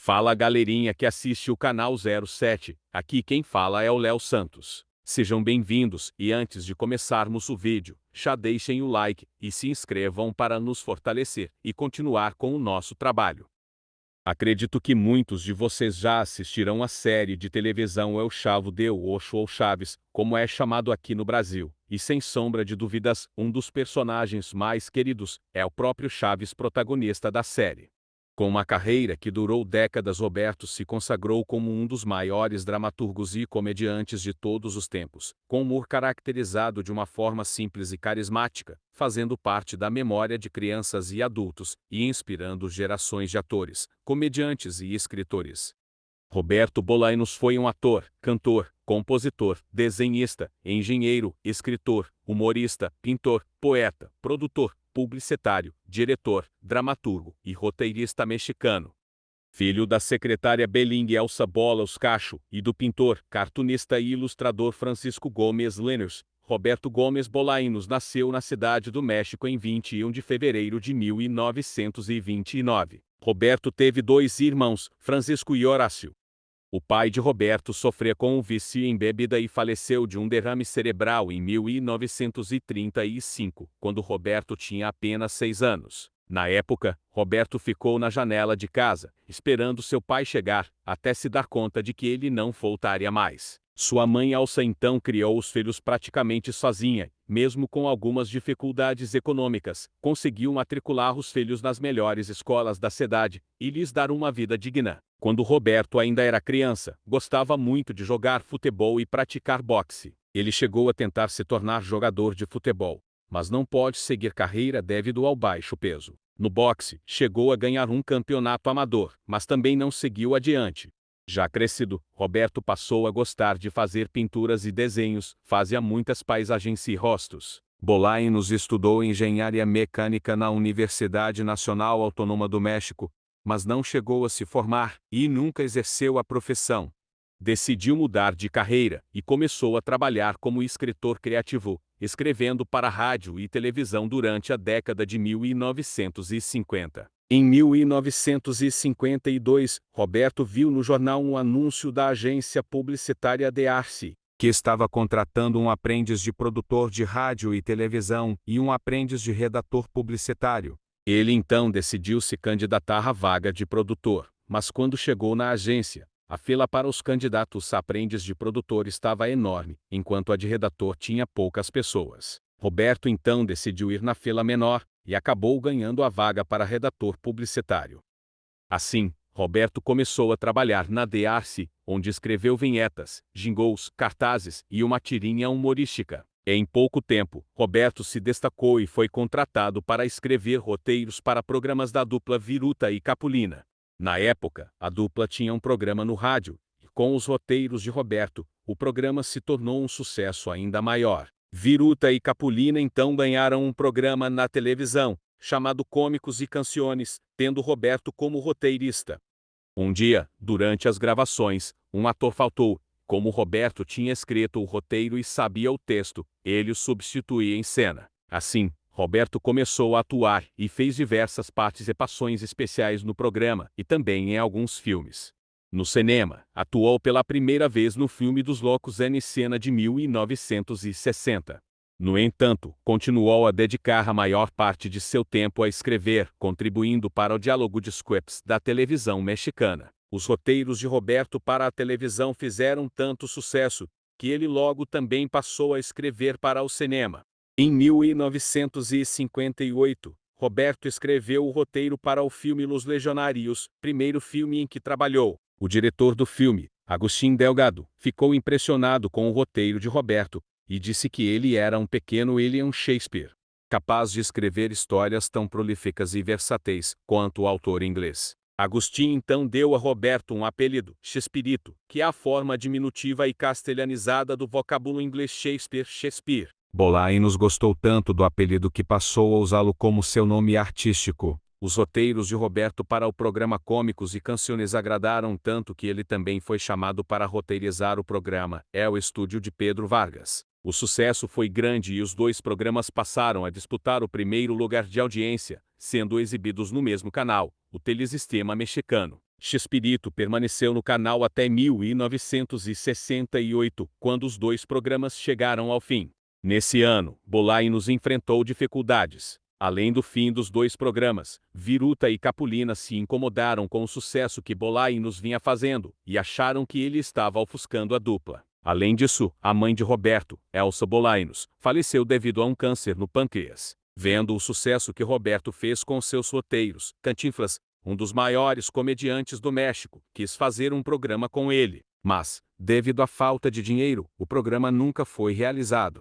Fala galerinha que assiste o canal 07, aqui quem fala é o Léo Santos. Sejam bem-vindos e antes de começarmos o vídeo, já deixem o like e se inscrevam para nos fortalecer e continuar com o nosso trabalho. Acredito que muitos de vocês já assistiram a série de televisão El Chavo del Ocho ou Chaves, como é chamado aqui no Brasil, e sem sombra de dúvidas, um dos personagens mais queridos é o próprio Chaves, protagonista da série. Com uma carreira que durou décadas, Roberto se consagrou como um dos maiores dramaturgos e comediantes de todos os tempos, com humor caracterizado de uma forma simples e carismática, fazendo parte da memória de crianças e adultos e inspirando gerações de atores, comediantes e escritores. Roberto Bolaños foi um ator, cantor, compositor, desenhista, engenheiro, escritor, humorista, pintor, poeta, produtor, publicitário, diretor, dramaturgo e roteirista mexicano. Filho da secretária Beling Elsa Bolas Cacho e do pintor, cartunista e ilustrador Francisco Gomes Linares, Roberto Gomes Bolaños nasceu na cidade do México em 21 de fevereiro de 1929. Roberto teve dois irmãos, Francisco e Horácio. O pai de Roberto sofria com um vício em bebida e faleceu de um derrame cerebral em 1935, quando Roberto tinha apenas 6 anos. Na época, Roberto ficou na janela de casa, esperando seu pai chegar, até se dar conta de que ele não voltaria mais. Sua mãe Elsa então criou os filhos praticamente sozinha, mesmo com algumas dificuldades econômicas, conseguiu matricular os filhos nas melhores escolas da cidade e lhes dar uma vida digna. Quando Roberto ainda era criança, gostava muito de jogar futebol e praticar boxe. Ele chegou a tentar se tornar jogador de futebol, mas não pôde seguir carreira devido ao baixo peso. No boxe, chegou a ganhar um campeonato amador, mas também não seguiu adiante. Já crescido, Roberto passou a gostar de fazer pinturas e desenhos, fazia muitas paisagens e rostos. Bolaños estudou engenharia mecânica na Universidade Nacional Autônoma do México, mas não chegou a se formar e nunca exerceu a profissão. Decidiu mudar de carreira e começou a trabalhar como escritor criativo, escrevendo para rádio e televisão durante a década de 1950. Em 1952, Roberto viu no jornal um anúncio da agência publicitária de Arce, que estava contratando um aprendiz de produtor de rádio e televisão e um aprendiz de redator publicitário. Ele então decidiu se candidatar à vaga de produtor, mas quando chegou na agência, a fila para os candidatos a aprendiz de produtor estava enorme, enquanto a de redator tinha poucas pessoas. Roberto então decidiu ir na fila menor e acabou ganhando a vaga para redator publicitário. Assim, Roberto começou a trabalhar na Arce, onde escreveu vinhetas, jingles, cartazes e uma tirinha humorística. Em pouco tempo, Roberto se destacou e foi contratado para escrever roteiros para programas da dupla Viruta e Capulina. Na época, a dupla tinha um programa no rádio, e com os roteiros de Roberto, o programa se tornou um sucesso ainda maior. Viruta e Capulina então ganharam um programa na televisão, chamado Cômicos e Canciones, tendo Roberto como roteirista. Um dia, durante as gravações, um ator faltou. Como Roberto tinha escrito o roteiro e sabia o texto, ele o substituía em cena. Assim, Roberto começou a atuar e fez diversas participações especiais no programa e também em alguns filmes. No cinema, atuou pela primeira vez no filme dos Loucos em Cena de 1960. No entanto, continuou a dedicar a maior parte de seu tempo a escrever, contribuindo para o diálogo de scripts da televisão mexicana. Os roteiros de Roberto para a televisão fizeram tanto sucesso, que ele logo também passou a escrever para o cinema. Em 1958, Roberto escreveu o roteiro para o filme Los Legionários, primeiro filme em que trabalhou. O diretor do filme, Agustín Delgado, ficou impressionado com o roteiro de Roberto e disse que ele era um pequeno William Shakespeare, capaz de escrever histórias tão prolíficas e versáteis quanto o autor inglês. Agustín então deu a Roberto um apelido, Chespirito, que é a forma diminutiva e castelhanizada do vocábulo inglês Shakespeare. Bolaños gostou tanto do apelido que passou a usá-lo como seu nome artístico. Os roteiros de Roberto para o programa Cômicos e Canciones agradaram tanto que ele também foi chamado para roteirizar o programa El Estúdio de Pedro Vargas. O sucesso foi grande e os dois programas passaram a disputar o primeiro lugar de audiência, sendo exibidos no mesmo canal, o telesistema mexicano. Chespirito permaneceu no canal até 1968, quando os dois programas chegaram ao fim. Nesse ano, Bollainos enfrentou dificuldades. Além do fim dos dois programas, Viruta e Capulina se incomodaram com o sucesso que Bollainos vinha fazendo e acharam que ele estava ofuscando a dupla. Além disso, a mãe de Roberto, Elsa Bollainos, faleceu devido a um câncer no pâncreas. Vendo o sucesso que Roberto fez com seus roteiros, Cantinflas, um dos maiores comediantes do México, quis fazer um programa com ele, mas, devido à falta de dinheiro, o programa nunca foi realizado.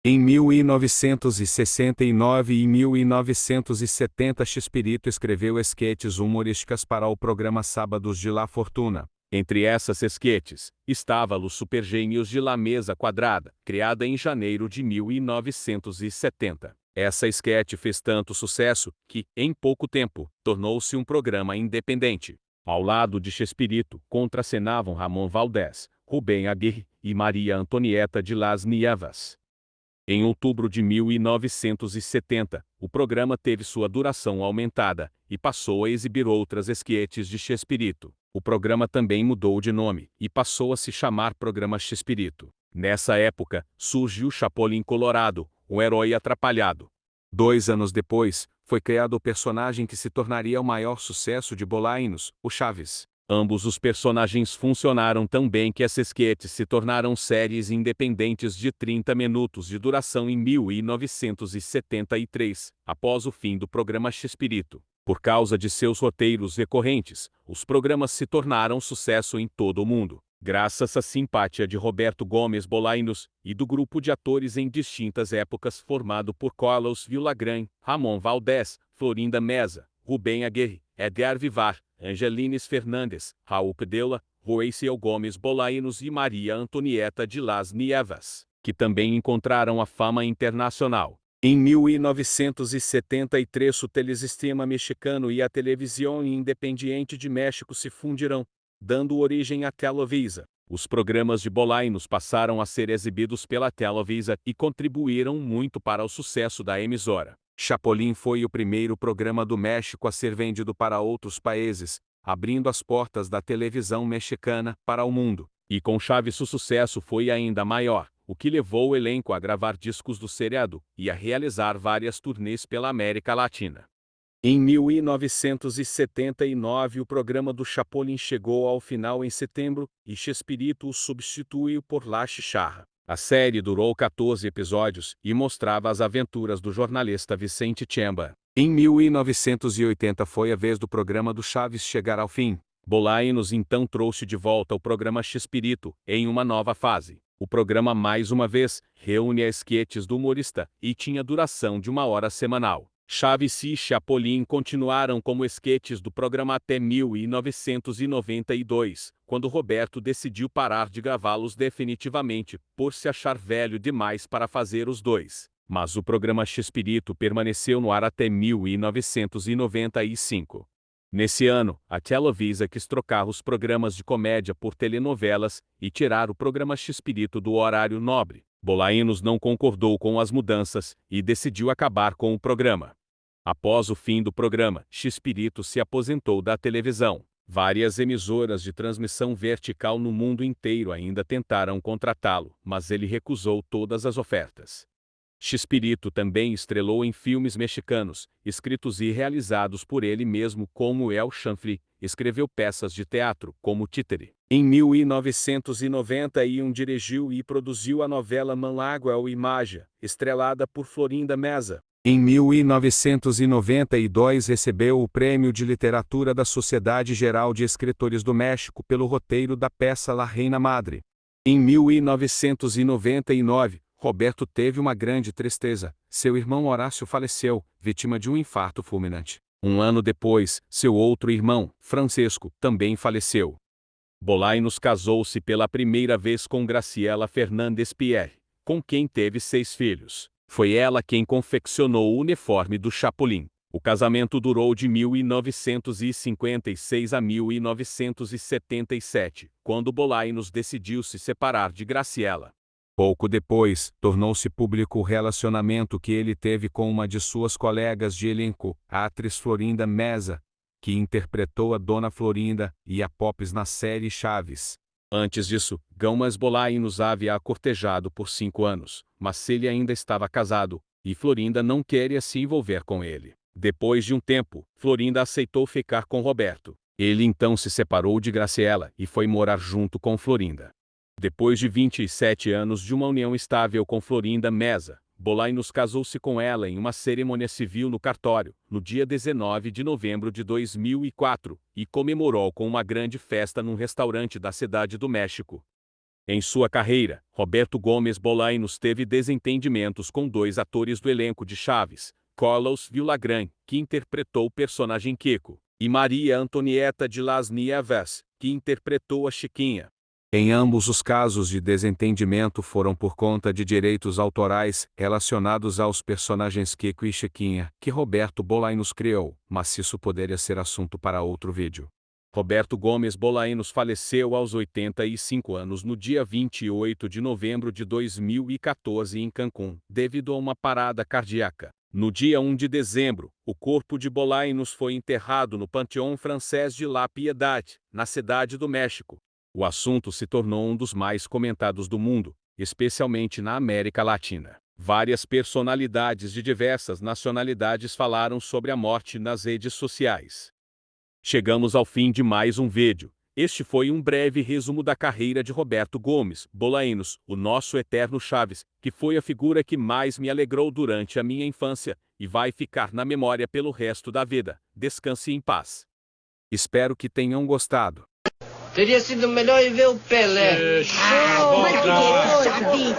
Em 1969 e 1970, Chespirito escreveu esquetes humorísticas para o programa Sábados de La Fortuna. Entre essas esquetes, estava Los Supergênios de La Mesa Quadrada, criada em janeiro de 1970. Essa esquete fez tanto sucesso que, em pouco tempo, tornou-se um programa independente. Ao lado de Chespirito, contracenavam Ramon Valdés, Rubem Aguirre e Maria Antonieta de Las Nievas. Em outubro de 1970, o programa teve sua duração aumentada e passou a exibir outras esquetes de Chespirito. O programa também mudou de nome e passou a se chamar Programa Chespirito. Nessa época, surgiu Chapolin Colorado, um herói atrapalhado. 2 anos depois, foi criado o personagem que se tornaria o maior sucesso de Bollainos, o Chaves. Ambos os personagens funcionaram tão bem que as esquetes se tornaram séries independentes de 30 minutos de duração em 1973, após o fim do programa Chespirito. Por causa de seus roteiros recorrentes, os programas se tornaram sucesso em todo o mundo, graças à simpatia de Roberto Gomes Bollainos e do grupo de atores em distintas épocas formado por Carlos Villagrán, Ramon Valdés, Florinda Meza, Rubem Aguirre, Edgar Vivar, Angelines Fernandes, Raul Pedela, Roiciel Gomes Bollainos e Maria Antonieta de Las Nievas, que também encontraram a fama internacional. Em 1973, o Telesistema Mexicano e a Televisão Independiente de México se fundirão, dando origem à Televisa. Os programas de Bollainos passaram a ser exibidos pela Televisa e contribuíram muito para o sucesso da emissora. Chapolin foi o primeiro programa do México a ser vendido para outros países, abrindo as portas da televisão mexicana para o mundo. E com Chaves o sucesso foi ainda maior, o que levou o elenco a gravar discos do seriado e a realizar várias turnês pela América Latina. Em 1979, o programa do Chapolin chegou ao final em setembro e Chespirito o substituiu por La Chicharra. A série durou 14 episódios e mostrava as aventuras do jornalista Vicente Chemba. Em 1980 foi a vez do programa do Chaves chegar ao fim. Bollainos então trouxe de volta o programa Chespirito, em uma nova fase. O programa mais uma vez reúne as esquetes do humorista e tinha duração de 1 hora semanal. Chaves e Chapolin continuaram como esquetes do programa até 1992, quando Roberto decidiu parar de gravá-los definitivamente, por se achar velho demais para fazer os dois. Mas o programa Chespirito permaneceu no ar até 1995. Nesse ano, a Televisa quis trocar os programas de comédia por telenovelas e tirar o programa Chespirito do horário nobre. Bollainos não concordou com as mudanças e decidiu acabar com o programa. Após o fim do programa, Chespirito se aposentou da televisão. Várias emissoras de transmissão vertical no mundo inteiro ainda tentaram contratá-lo, mas ele recusou todas as ofertas. Chespirito também estrelou em filmes mexicanos, escritos e realizados por ele mesmo como El Chanfle, escreveu peças de teatro como Títere. Em 1991 dirigiu e produziu a novela Manuel y Magia, estrelada por Florinda Meza. Em 1992 recebeu o Prêmio de Literatura da Sociedade Geral de Escritores do México pelo roteiro da peça La Reina Madre. Em 1999, Roberto teve uma grande tristeza. Seu irmão Horácio faleceu, vítima de um infarto fulminante. 1 ano depois, seu outro irmão, Francisco, também faleceu. Bollainos casou-se pela primeira vez com Graciela Fernandes Pierre, com quem teve 6 filhos. Foi ela quem confeccionou o uniforme do Chapolin. O casamento durou de 1956 a 1977, quando Bollainos decidiu se separar de Graciela. Pouco depois, tornou-se público o relacionamento que ele teve com uma de suas colegas de elenco, a atriz Florinda Meza, que interpretou a Dona Florinda e a Popes na série Chaves. Antes disso, Gomes Bolaînos havia a cortejado por 5 anos, mas ele ainda estava casado, e Florinda não queria se envolver com ele. Depois de um tempo, Florinda aceitou ficar com Roberto. Ele então se separou de Graciela e foi morar junto com Florinda. Depois de 27 anos de uma união estável com Florinda Meza, Bolaînos casou-se com ela em uma cerimônia civil no cartório, no dia 19 de novembro de 2004, e comemorou com uma grande festa num restaurante da Cidade do México. Em sua carreira, Roberto Gomes Bolaînos teve desentendimentos com 2 atores do elenco de Chaves, Carlos Villagrán, que interpretou o personagem Kiko, e Maria Antonieta de Las Nieves, que interpretou a Chiquinha. Em ambos os casos de desentendimento foram por conta de direitos autorais relacionados aos personagens Kiko e Chiquinha, que Roberto Bolaînos criou, mas isso poderia ser assunto para outro vídeo. Roberto Gomes Bolaînos faleceu aos 85 anos no dia 28 de novembro de 2014 em Cancún, devido a uma parada cardíaca. No dia 1 de dezembro, o corpo de Bolaînos foi enterrado no Panteão Francês de La Piedade, na Cidade do México. O assunto se tornou um dos mais comentados do mundo, especialmente na América Latina. Várias personalidades de diversas nacionalidades falaram sobre a morte nas redes sociais. Chegamos ao fim de mais um vídeo. Este foi um breve resumo da carreira de Roberto Gomes Bolaînos, o nosso eterno Chaves, que foi a figura que mais me alegrou durante a minha infância, e vai ficar na memória pelo resto da vida. Descanse em paz. Espero que tenham gostado. Teria sido melhor ir ver o Pelé. Mas que coisa,